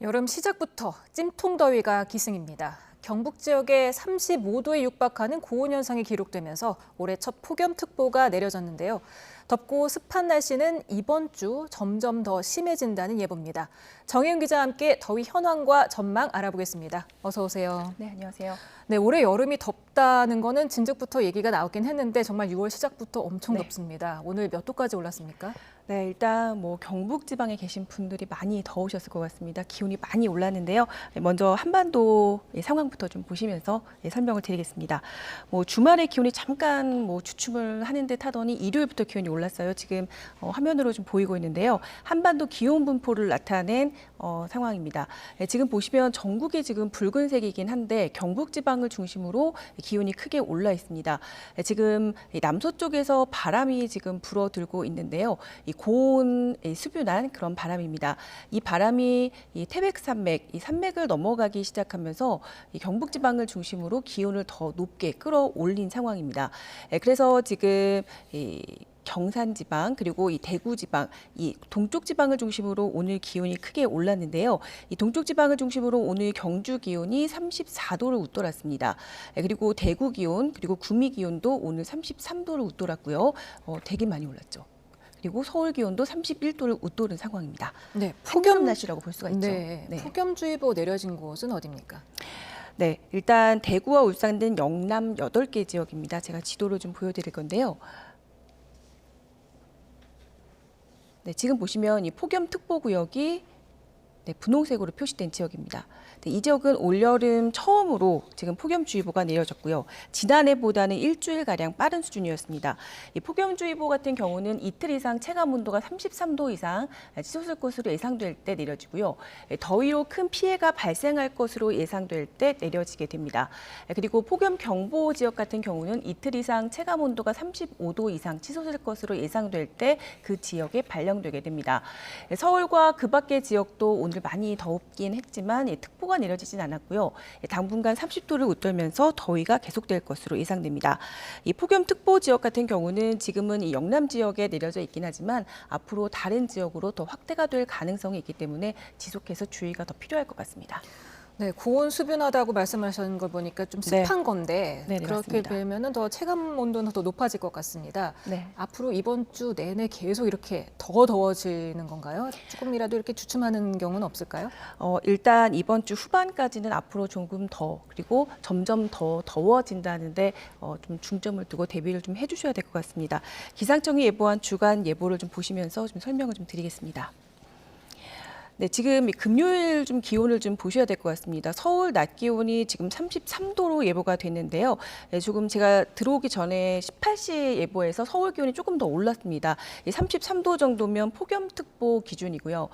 여름 시작부터 찜통더위가 기승입니다. 경북 지역에 35도에 육박하는 고온 현상이 기록되면서 올해 첫 폭염특보가 내려졌는데요. 덥고 습한 날씨는 이번 주 점점 더 심해진다는 예보입니다. 정혜은 기자와 함께 더위 현황과 전망 알아보겠습니다. 어서 오세요. 네, 안녕하세요. 네, 올해 여름이 덥다는 거는 진즉부터 얘기가 나오긴 했는데 정말 6월 시작부터 엄청 네. 덥습니다. 오늘 몇 도까지 올랐습니까? 네, 일단 경북 지방에 계신 분들이 많이 더우셨을 것 같습니다. 기온이 많이 올랐는데요. 먼저 한반도 상황부터 좀 보시면서 설명을 드리겠습니다. 주말에 기온이 잠깐 주춤을 하는 듯 하더니 일요일부터 기온이 올랐어요. 지금 화면으로 좀 보이고 있는데요. 한반도 기온 분포를 나타낸 상황입니다. 지금 보시면 전국이 지금 붉은색이긴 한데 경북 지방을 중심으로 기온이 크게 올라 있습니다. 지금 남서쪽에서 바람이 지금 불어들고 있는데요. 이 고온 수분한 그런 바람입니다. 이 바람이 이 태백산맥, 이 산맥을 넘어가기 시작하면서 이 경북 지방을 중심으로 기온을 더 높게 끌어올린 상황입니다. 그래서 지금 경산 지방 그리고 이 대구 지방, 이 동쪽 지방을 중심으로 오늘 기온이 크게 올랐는데요. 이 동쪽 지방을 중심으로 오늘 경주 기온이 34도를 웃돌았습니다. 그리고 대구 기온 그리고 구미 기온도 오늘 33도를 웃돌았고요. 되게 많이 올랐죠. 그리고 서울 기온도 31도를 웃도는 상황입니다. 네, 폭염 날씨라고 볼 수가 있죠. 네, 폭염주의보 내려진 곳은 어디입니까? 네, 일단 대구와 울산 등 영남 8개 지역입니다. 제가 지도를 좀 보여드릴 건데요. 네, 지금 보시면 이 폭염특보구역이 분홍색으로 표시된 지역입니다. 이 지역은 올여름 처음으로 지금 폭염주의보가 내려졌고요. 지난해보다는 일주일가량 빠른 수준이었습니다. 이 폭염주의보 같은 경우는 이틀 이상 체감 온도가 33도 이상 치솟을 것으로 예상될 때 내려지고요. 더위로 큰 피해가 발생할 것으로 예상될 때 내려지게 됩니다. 그리고 폭염경보 지역 같은 경우는 이틀 이상 체감 온도가 35도 이상 치솟을 것으로 예상될 때 그 지역에 발령되게 됩니다. 서울과 그 밖의 지역도 오늘 많이 덥긴 했지만 특보가 내려지진 않았고요. 당분간 30도를 웃돌면서 더위가 계속될 것으로 예상됩니다. 이 폭염특보 지역 같은 경우는 지금은 이 영남 지역에 내려져 있긴 하지만 앞으로 다른 지역으로 더 확대가 될 가능성이 있기 때문에 지속해서 주의가 더 필요할 것 같습니다. 네, 고온 수분하다고 말씀하시는 걸 보니까 좀 습한 건데 네, 그렇게 맞습니다. 되면은 더 체감 온도는 더 높아질 것 같습니다. 네. 앞으로 이번 주 내내 계속 이렇게 더 더워지는 건가요? 조금이라도 이렇게 주춤하는 경우는 없을까요? 일단 이번 주 후반까지는 앞으로 조금 더 그리고 점점 더 더워진다는데 좀 중점을 두고 대비를 좀 해주셔야 될 것 같습니다. 기상청이 예보한 주간 예보를 좀 보시면서 좀 설명을 좀 드리겠습니다. 네, 지금 금요일 좀 기온을 좀 보셔야 될 것 같습니다. 서울 낮 기온이 지금 33도로 예보가 됐는데요. 조금 제가 들어오기 전에 18시 예보에서 서울 기온이 조금 더 올랐습니다. 33도 정도면 폭염특보 기준이고요.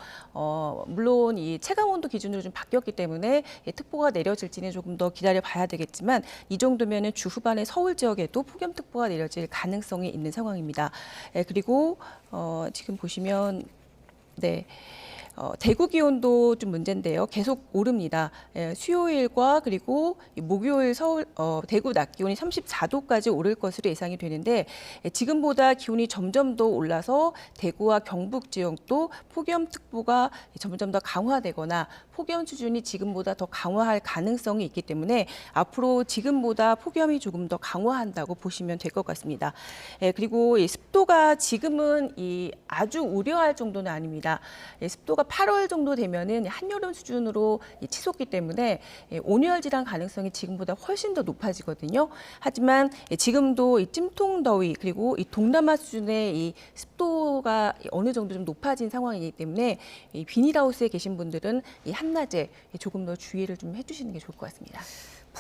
물론 이 체감온도 기준으로 좀 바뀌었기 때문에 특보가 내려질지는 조금 더 기다려 봐야 되겠지만 이 정도면은 주 후반에 서울 지역에도 폭염특보가 내려질 가능성이 있는 상황입니다. 그리고 지금 보시면 대구 기온도 좀 문제인데요. 계속 오릅니다. 수요일과 그리고 목요일 대구 낮 기온이 34도까지 오를 것으로 예상이 되는데 지금보다 기온이 점점 더 올라서 대구와 경북 지역도 폭염특보가 점점 더 강화되거나 폭염 수준이 지금보다 더 강화할 가능성이 있기 때문에 앞으로 지금보다 폭염이 조금 더 강화한다고 보시면 될 것 같습니다. 그리고 이 습도가 지금은 아주 우려할 정도는 아닙니다. 습도가 8월 정도 되면은 한여름 수준으로 치솟기 때문에 온열 질환 가능성이 지금보다 훨씬 더 높아지거든요. 하지만 지금도 이 찜통더위 그리고 이 동남아 수준의 이 습도가 어느 정도 좀 높아진 상황이기 때문에 이 비닐하우스에 계신 분들은 이 한낮에 조금 더 주의를 좀 해주시는 게 좋을 것 같습니다.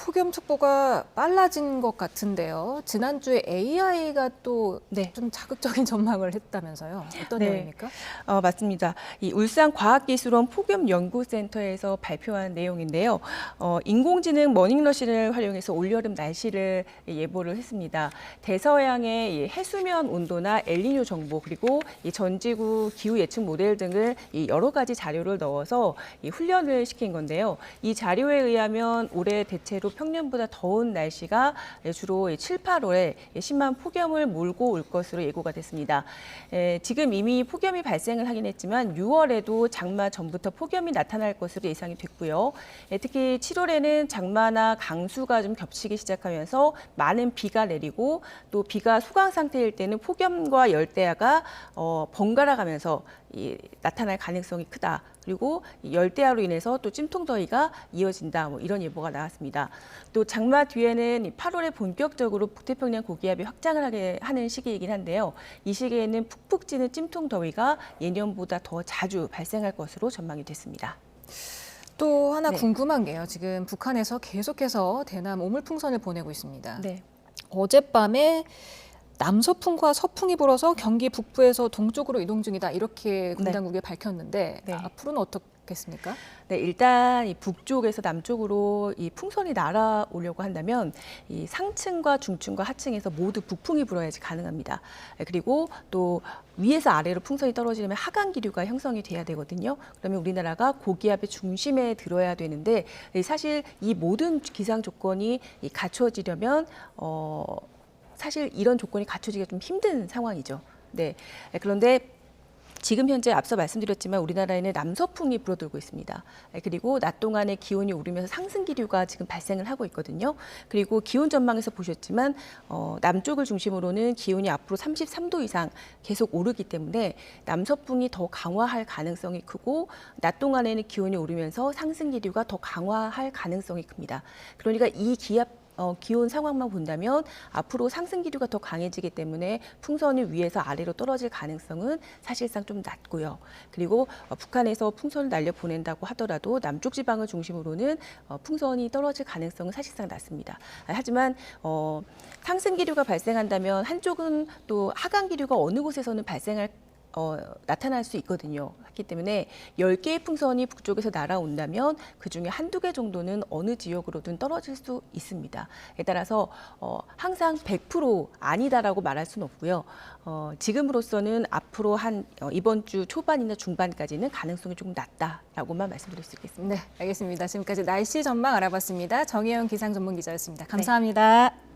폭염특보가 빨라진 것 같은데요. 지난주에 AI가 또 좀 자극적인 전망을 했다면서요. 어떤 내용입니까? 맞습니다. 이 울산과학기술원 폭염연구센터에서 발표한 내용인데요. 인공지능 머닝러시를 활용해서 올여름 날씨를 예보를 했습니다. 대서양의 해수면 온도나 엘니뇨 정보 그리고 이 전지구 기후 예측 모델 등을 여러 가지 자료를 넣어서 훈련을 시킨 건데요. 이 자료에 의하면 올해 대체로 또 평년보다 더운 날씨가 주로 7, 8월에 심한 폭염을 몰고 올 것으로 예고가 됐습니다. 지금 이미 폭염이 발생을 하긴 했지만 6월에도 장마 전부터 폭염이 나타날 것으로 예상이 됐고요. 특히 7월에는 장마나 강수가 좀 겹치기 시작하면서 많은 비가 내리고 또 비가 소강 상태일 때는 폭염과 열대야가 번갈아 가면서 나타날 가능성이 크다. 그리고 열대야로 인해서 또 찜통더위가 이어진다. 이런 예보가 나왔습니다. 또 장마 뒤에는 8월에 본격적으로 북태평양 고기압이 확장을 하는 시기이긴 한데요. 이 시기에는 푹푹 찌는 찜통더위가 예년보다 더 자주 발생할 것으로 전망이 됐습니다. 또 하나 네. 궁금한 게요. 지금 북한에서 계속해서 대남 오물풍선을 보내고 있습니다. 네. 어젯밤에 남서풍과 서풍이 불어서 경기 북부에서 동쪽으로 이동 중이다. 이렇게 군 네. 당국이 밝혔는데 네. 앞으로는 어떻겠습니까? 네, 일단 이 북쪽에서 남쪽으로 이 풍선이 날아오려고 한다면 이 상층과 중층과 하층에서 모두 북풍이 불어야지 가능합니다. 그리고 또 위에서 아래로 풍선이 떨어지려면 하강 기류가 형성이 돼야 되거든요. 그러면 우리나라가 고기압의 중심에 들어야 되는데 사실 이 모든 기상 조건이 갖춰지려면 사실 이런 조건이 갖춰지기가 좀 힘든 상황이죠. 네. 그런데 지금 현재 앞서 말씀드렸지만 우리나라에는 남서풍이 불어들고 있습니다. 그리고 낮 동안에 기온이 오르면서 상승 기류가 지금 발생을 하고 있거든요. 그리고 기온 전망에서 보셨지만 남쪽을 중심으로는 기온이 앞으로 33도 이상 계속 오르기 때문에 남서풍이 더 강화할 가능성이 크고 낮 동안에는 기온이 오르면서 상승 기류가 더 강화할 가능성이 큽니다. 그러니까 이 기온 상황만 본다면 앞으로 상승 기류가 더 강해지기 때문에 풍선이 위에서 아래로 떨어질 가능성은 사실상 좀 낮고요. 그리고 북한에서 풍선을 날려 보낸다고 하더라도 남쪽 지방을 중심으로는 풍선이 떨어질 가능성은 사실상 낮습니다. 하지만 상승 기류가 발생한다면 한쪽은 또 하강 기류가 어느 곳에서는 나타날 수 있거든요. 그렇기 때문에 10개의 풍선이 북쪽에서 날아온다면 그중에 한두 개 정도는 어느 지역으로든 떨어질 수 있습니다. 따라서 항상 100% 아니다라고 말할 수는 없고요. 지금으로서는 앞으로 이번 주 초반이나 중반까지는 가능성이 조금 낮다라고만 말씀드릴 수 있겠습니다. 네, 알겠습니다. 지금까지 날씨 전망 알아봤습니다. 정혜영 기상 전문 기자였습니다. 감사합니다.